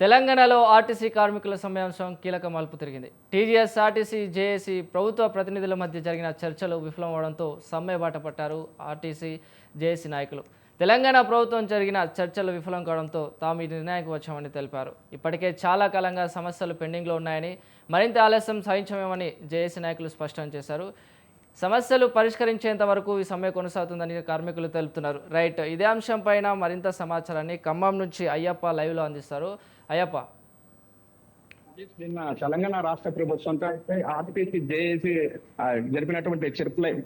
తెలంగాణలో ఆర్టీసీ కార్మికుల సమ్మె కీలక మలుపు తిరిగింది. టీజీఎస్, ఆర్టీసీ, జేఏసీ ప్రభుత్వ ప్రతినిధుల మధ్య జరిగిన చర్చలు విఫలమవడంతో సమ్మె బాట పట్టారు ఆర్టీసీ, జేఏసీ నాయకులు. తెలంగాణ ప్రభుత్వం జరిగిన చర్చలు విఫలం కావడంతో తాము ఈ నిర్ణయానికి వచ్చామని తెలిపారు. ఇప్పటికే చాలా కాలంగా సమస్యలు పెండింగ్లో ఉన్నాయని, మరింత ఆలస్యం సహించమేమని జేఏసీ నాయకులు స్పష్టం చేశారు. సమస్యలు పరిష్కరించేంత వరకు ఈ సమ్మె కొనసాగుతుందని కార్మికులు తెలుపుతున్నారు. రైట్, ఇదే అంశంపైన మరింత సమాచారాన్ని ఖమ్మం నుంచి అయ్యప్ప లైవ్లో అందిస్తారు. అయ్యప్ప, నిన్న తెలంగాణ రాష్ట్ర ప్రభుత్వంతో ఆర్టీసీ, జేఏసీ జరిపినటువంటి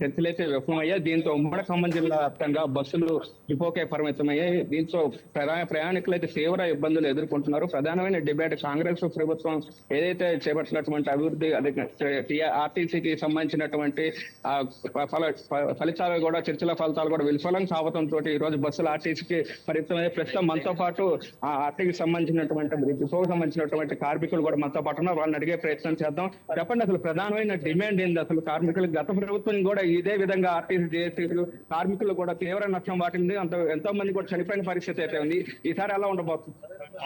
చర్చలైతే విఫలమయ్యాయి. దీంతో ఉమ్మడి ఖమ్మం జిల్లా వ్యాప్తంగా బస్సులు డిపోకే పరిమితమయ్యాయి. దీంతో ప్రయాణికులు అయితే తీవ్ర ఇబ్బందులు ఎదుర్కొంటున్నారు. ప్రధానమైన డిబేట్ కాంగ్రెస్ ప్రభుత్వం ఏదైతే చేపట్టినటువంటి అభివృద్ధి ఆర్టీసీకి సంబంధించినటువంటి ఫలితాలు కూడా, చర్చల ఫలితాలు కూడా విఫలం కావడంతో ఈ రోజు బస్సులు ఆర్టీసీకి పరిమితమయ్యాయి. ప్రస్తుతం మనతో పాటు ఆర్టీసీకి సంబంధించినటువంటి డిపోకి సంబంధించినటువంటి కార్మికులు కూడా మనతో పాటు వాళ్ళని అడిగే ప్రయత్నం చేద్దాం. చెప్పండి, అసలు ప్రధానమైన డిమాండ్ ఏంది? అసలు కార్మికులకు గత ప్రభుత్వం కూడా ఇదే విధంగా ఆర్టీసీ, జేఏసీలు కార్మికులు కూడా తీవ్ర నష్టం వాటింది. ఎంతో మంది కూడా చనిపోయిన పరిస్థితి అయితే ఉంది. ఈసారి ఎలా ఉండబోతుంది?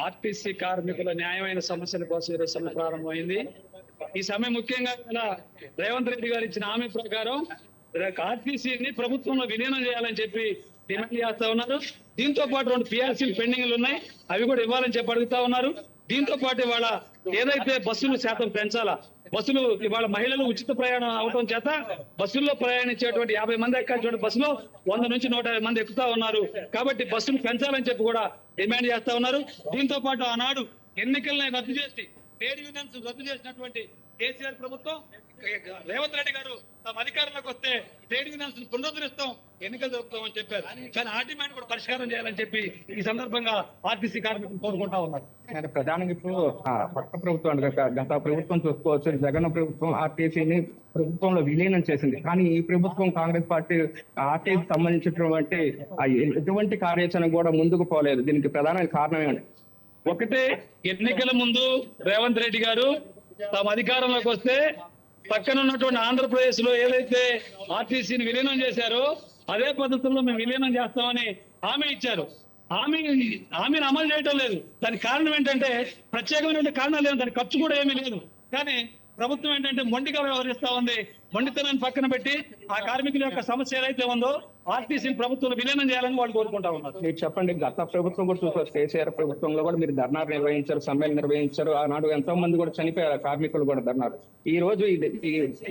ఆర్టీసీ కార్మికుల న్యాయమైన సమస్యల కోసం ఈరోజు సమ్మె ప్రారంభమైంది. ఈ సమ్మె ముఖ్యంగా రేవంత్ రెడ్డి గారు ఇచ్చిన హామీ ప్రకారం ఆర్టీసీని ప్రభుత్వంలో విలీనం చేయాలని చెప్పి డిమాండ్ చేస్తా ఉన్నారు. దీంతో పాటు 2 పిఆర్సీలు పెండింగ్లు ఉన్నాయి, అవి కూడా ఇవ్వాలని చెప్పి అడుగుతా ఉన్నారు. దీంతో పాటు ఇవాళ ఏదైతే బస్సులు శాతం పెంచాలా, బస్సులు ఇవాళ మహిళలు ఉచిత ప్రయాణం అవడం చేత బస్సుల్లో ప్రయాణించేటువంటి 50 మంది ఎక్కాల్సిన బస్సులో 100 నుంచి 150 మంది ఎక్కుతా ఉన్నారు. కాబట్టి బస్సులు పెంచాలని చెప్పి కూడా డిమాండ్ చేస్తా ఉన్నారు. దీంతో పాటు ఆనాడు ఎన్నికలను రద్దు చేసి ట్రేడ్ యూనియన్స్ రద్దు చేసినటువంటి కేసీఆర్ ప్రభుత్వం, రేవంత్ రెడ్డి గారు తమ అధికారంలోకి వస్తే ట్రేడ్ యూనియన్స్ పునరుద్ధరిస్తాం, ఎన్నికలు జరుపుతామని చెప్పారు. కానీ ఆ డిమాండ్ కూడా పరిష్కారం చేయాలని చెప్పి ఈ సందర్భంగా ఆర్టీసీ కార్మికులు కోరుకుంటా ఉన్నారు. ప్రధానంగా ఇప్పుడు కొత్త ప్రభుత్వం, గత ప్రభుత్వం చూసుకోవచ్చు, జగన్ ప్రభుత్వం ఆర్టీసీని ప్రభుత్వంలో విలీనం చేసింది. కానీ ఈ ప్రభుత్వం, కాంగ్రెస్ పార్టీ ఆర్టీసీకి సంబంధించినటువంటి ఎటువంటి కార్యాచరణ కూడా ముందుకు పోలేదు. దీనికి ప్రధానమైన కారణం ఏంటి? ఒకటే, ఎన్నికల ముందు రేవంత్ రెడ్డి గారు తమ అధికారంలోకి వస్తే పక్కన ఉన్నటువంటి ఆంధ్రప్రదేశ్ లో ఏదైతే ఆర్టీసీని విలీనం చేశారో అదే పద్ధతుల్లో మేము విలీనం చేస్తామని హామీ ఇచ్చారు. హామీని అమలు చేయటం లేదు. దానికి కారణం ఏంటంటే ప్రత్యేకమైన కారణాలు లేదు, దానికి ఖర్చు కూడా ఏమీ లేదు. కానీ ప్రభుత్వం ఏంటంటే మొండిగా వ్యవహరిస్తా ఉంది. మొండితనాన్ని పక్కన పెట్టి ఆ కార్మికుల యొక్క సమస్య ఏదైతే ఉందో ఆర్టీసీని ప్రభుత్వం విలీనం చేయాలని వాళ్ళు కోరుకుంటా ఉన్నారు. మీరు చెప్పండి, గత ప్రభుత్వం కూడా చూసుకోవచ్చు, కేసీఆర్ ప్రభుత్వంలో కూడా మీరు ధర్నాలు నిర్వహించారు, సమ్మెలు నిర్వహించారు. ఆనాడు ఎంతో మంది కూడా చనిపోయారు, కార్మికులు కూడా ధర్నాలు. ఈ రోజు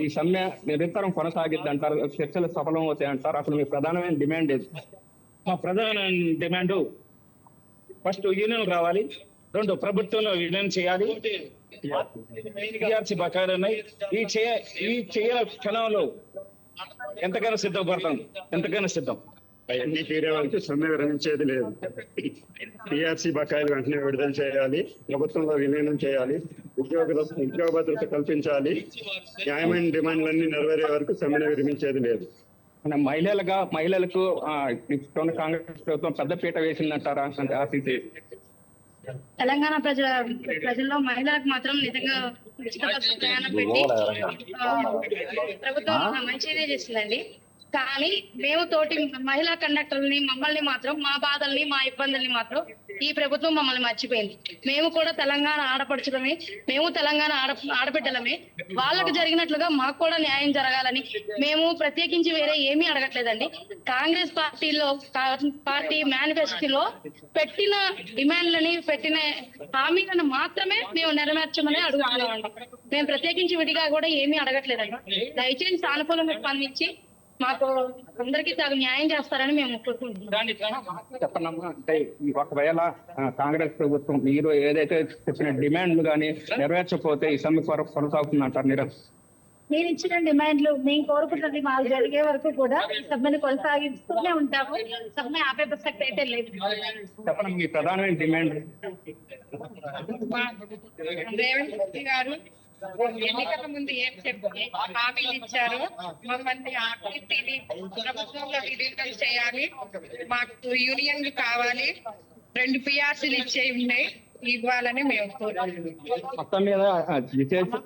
ఈ సమ్మె నిరంతరం కొనసాగిద్ది అంటారు, చర్చలు సఫలం అవుతాయి అంటారు. అసలు మీ ప్రధానమైన డిమాండ్ ఏది? మా ప్రధానమైన డిమాండ్ ఫస్ట్ యూనియన్ రావాలి, 2 ప్రభుత్వంలో విలీనం చేయాలి, పిఆర్సీ బకాయిలు ఉన్నాయి. ఈ చేయాల క్షణంలో ఎంతకైనా సిద్ధపడతాం, ఎంతకైనా సిద్ధం. అన్ని తీరే వరకు సమ్మె విరమించేది లేదు. పిఆర్సీ బకాయిలు వెంటనే విడుదల చేయాలి, ప్రభుత్వంలో విలీనం చేయాలి, ఉద్యోగ భద్రత కల్పించాలి. న్యాయమైన డిమాండ్లన్నీ నెరవేరే వరకు సమ్మెను విరమించేది లేదు. మహిళలకు కాంగ్రెస్ ప్రభుత్వం పెద్దపీట వేసిందంటారా ఆర్టీసీ? తెలంగాణ ప్రజల్లో మహిళలకు మాత్రం నిజంగా ఉచిత బస్సు ప్రయాణం పెట్టి ప్రభుత్వం మంచిదే చేసిందండి. కానీ మేము తోటి మహిళా కండక్టర్లని, మమ్మల్ని మాత్రం, మా బాధల్ని, మా ఇబ్బందుల్ని మాత్రం ఈ ప్రభుత్వం మమ్మల్ని మర్చిపోయింది. మేము కూడా తెలంగాణ ఆడపడుచులమే, మేము తెలంగాణ ఆడబిడ్డలమే. వాళ్ళకు జరిగినట్లుగా మాకు కూడా న్యాయం జరగాలని మేము ప్రత్యేకించి వేరే ఏమీ అడగట్లేదండి. కాంగ్రెస్ పార్టీ మేనిఫెస్టోలో పెట్టిన డిమాండ్లని, పెట్టిన హామీలను మాత్రమే మేము నెరవేర్చమని అడుగుతున్నామండి. మేము ప్రత్యేకించి విడిగా కూడా ఏమీ అడగట్లేదండి. దయచేసి సానుకూలంగా స్పందించి మాకు అందరికీ తగు న్యాయం చేస్తారని మేము కోరుకుంటున్నాం. చెప్పండమ్మా, అంటే ఒకవేళ కాంగ్రెస్ ప్రభుత్వం మీరు ఏదైతే చెప్పిన డిమాండ్లు కానీ నెరవేర్చకపోతే ఈ సమ్మె కొనసాగుతుందంటారు? నేను ఇచ్చిన డిమాండ్లు మేము కోరుకుంటున్నది మాకు జరిగే వరకు కూడా సమ్మెను కొనసాగిస్తూనే ఉంటాము. సమ్మె ఆపే ప్రసక్తి అయితే లేదు. చెప్పండి, మీ ప్రధానమైన డిమాండ్? రేవంత్ రెడ్డి గారు ఎన్నికల ముందు ఏం చెప్పి హామీలు ఇచ్చారు, మమ్మల్ని ఆర్టీసీని ప్రభుత్వంలో విలీనం చేయాలి, మాకు యూనియన్లు కావాలి, 2 పిఆర్సీలు ఇచ్చేవి ఉన్నాయి, ఇవ్వాలని మేము కోరుకుంటున్నాం. మొత్తం మీద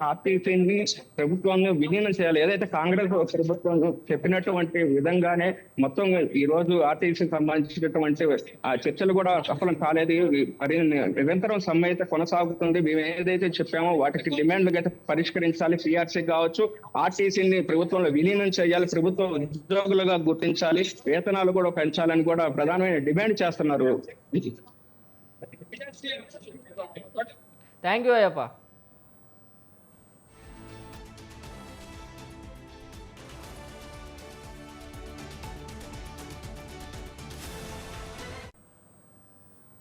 ఆర్టీసీని ప్రభుత్వాన్ని విలీనం చేయాలి. ఏదైతే కాంగ్రెస్ ప్రభుత్వం చెప్పినటువంటి విధంగానే మొత్తం ఈ రోజు ఆర్టీసీకి సంబంధించినటువంటి ఆ చర్చలు కూడా సఫలం కాలేదు. మరి నిరంతరం సమ్మె అయితే కొనసాగుతుంది. మేము ఏదైతే చెప్పామో వాటికి డిమాండ్లు అయితే పరిష్కరించాలి. పిఆర్సీ కావచ్చు, ఆర్టీసీని ప్రభుత్వంలో విలీనం చేయాలి, ప్రభుత్వ ఉద్యోగులుగా గుర్తించాలి, వేతనాలు కూడా పెంచాలని కూడా ప్రధానమైన డిమాండ్ చేస్తున్నారు. Thank you Ayyappa.